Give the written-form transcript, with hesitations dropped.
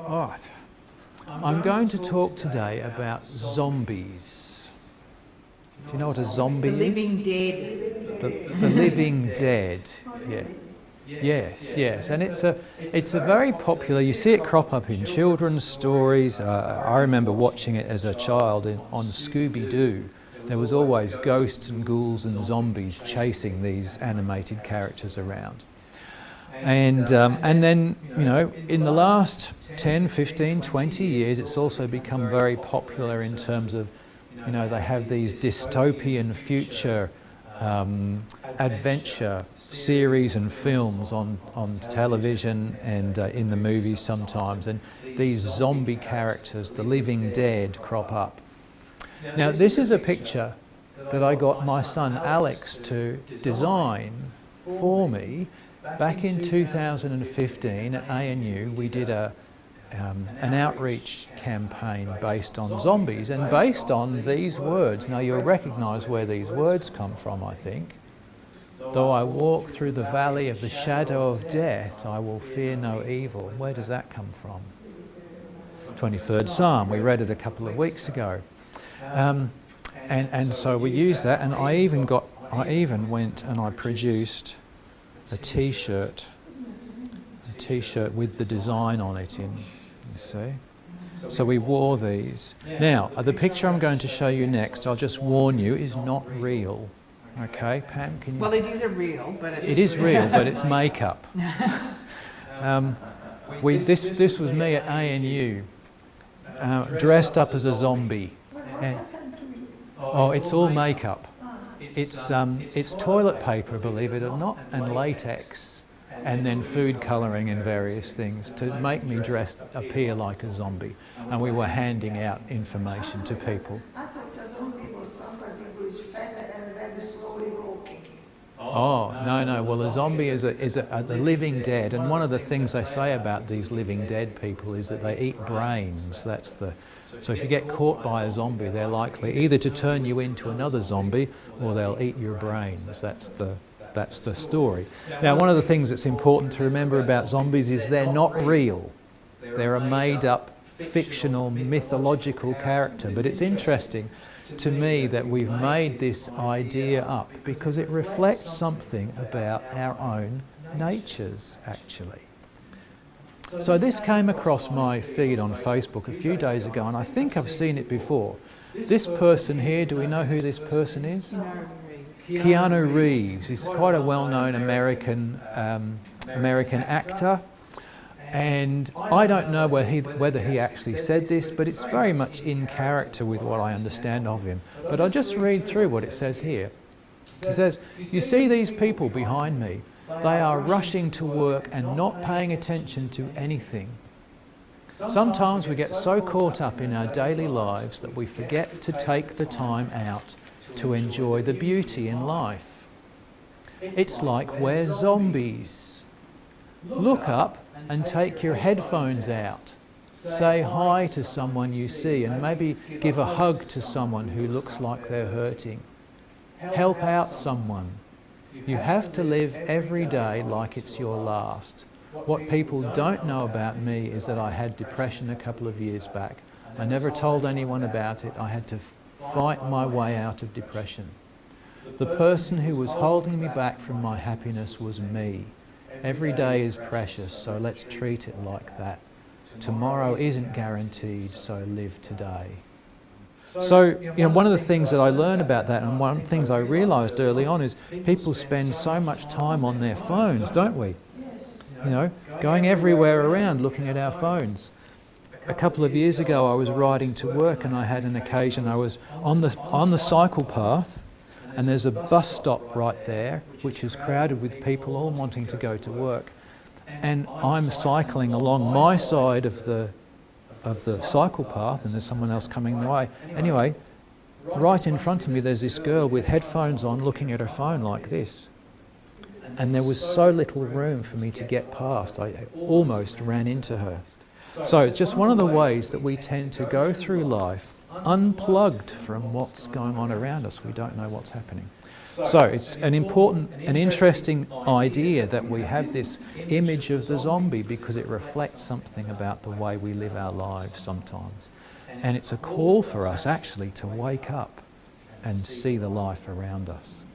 All right. I'm going to talk today about zombies. Do you know what a zombie is? The living dead. The living dead. Yeah. Yes, and it's a very popular. You see it crop up in children's stories. I remember watching it as a child on Scooby-Doo. There was always ghosts and ghouls and zombies chasing these animated characters around. And then, you know, in the last 10, 15, 20 years, it's also become very popular in terms of, you know, they have these dystopian future adventure series and films on television and in the movies sometimes. And these zombie characters, the living dead, crop up. Now, this is a picture that I got my son Alex to design for me. Back in 2015 at ANU, we did an outreach campaign based on zombies and based on these words. Now you'll recognise where these words come from, I think. Though I walk through the valley of the shadow of death, I will fear no evil. Where does that come from? 23rd Psalm, we read it a couple of weeks ago. And so we used that, and I even went and I produced a t-shirt with the design on it in, you see. So we wore these. Now, the picture I'm going to show you next, I'll just warn you, is not real. Okay, Pam, can you... Well, it is real, but it is real, but it's makeup. This was me at ANU, dressed up as a zombie. And, it's all makeup. It's toilet paper, believe it or not, and latex, and then food colouring and various things to make me appear like a zombie. And we were handing out information to people. I thought a zombie was somebody who is fat and very slowly walking. Oh, no. Well, a zombie is a living dead, and one of the things they say about these living dead people is that they eat brains. So if you get caught by a zombie, they're likely either to turn you into another zombie or they'll eat your brains. That's the story. Now, one of the things that's important to remember about zombies is they're not real. They're a made-up, fictional, mythological character. But it's interesting to me that we've made this idea up because it reflects something about our own natures, actually. So this came across my feed on Facebook a few days ago, and I think I've seen it before. This person here, do we know who this person is? Keanu Reeves. He's quite a well-known American actor, and I don't know whether he actually said this, but it's very much in character with what I understand of him. But I'll just read through what it says here. It says, "You see these people behind me? They are rushing to work and not paying attention to anything. Sometimes we get so caught up in our daily lives that we forget to take the time out to enjoy the beauty in life. It's like we're zombies. Look up and take your headphones out. Say hi to someone you see and maybe give a hug to someone who looks like they're hurting. Help out someone. You have to live every day like it's your last. What people don't know about me is that I had depression a couple of years back. I never told anyone about it. I had to fight my way out of depression. The person who was holding me back from my happiness was me. Every day is precious, so let's treat it like that. Tomorrow isn't guaranteed, so live today." So, you know, one of the things that I learned about that, and one of the things I realised early on, is people spend so much time on their phones, don't we? You know, going everywhere around looking at our phones. A couple of years ago I was riding to work and I had an occasion, I was on the cycle path, and there's a bus stop right there which is crowded with people all wanting to go to work. And I'm cycling along my side of the cycle path, and there's someone else coming the way. Anyway, right in front of me there's this girl with headphones on looking at her phone like this. And there was so little room for me to get past. I almost ran into her. So it's just one of the ways that we tend to go through life unplugged from what's going on around us. We don't know what's happening. So it's an important, an interesting idea that we have this image of the zombie because it reflects something about the way we live our lives sometimes. And it's a call for us actually to wake up and see the life around us.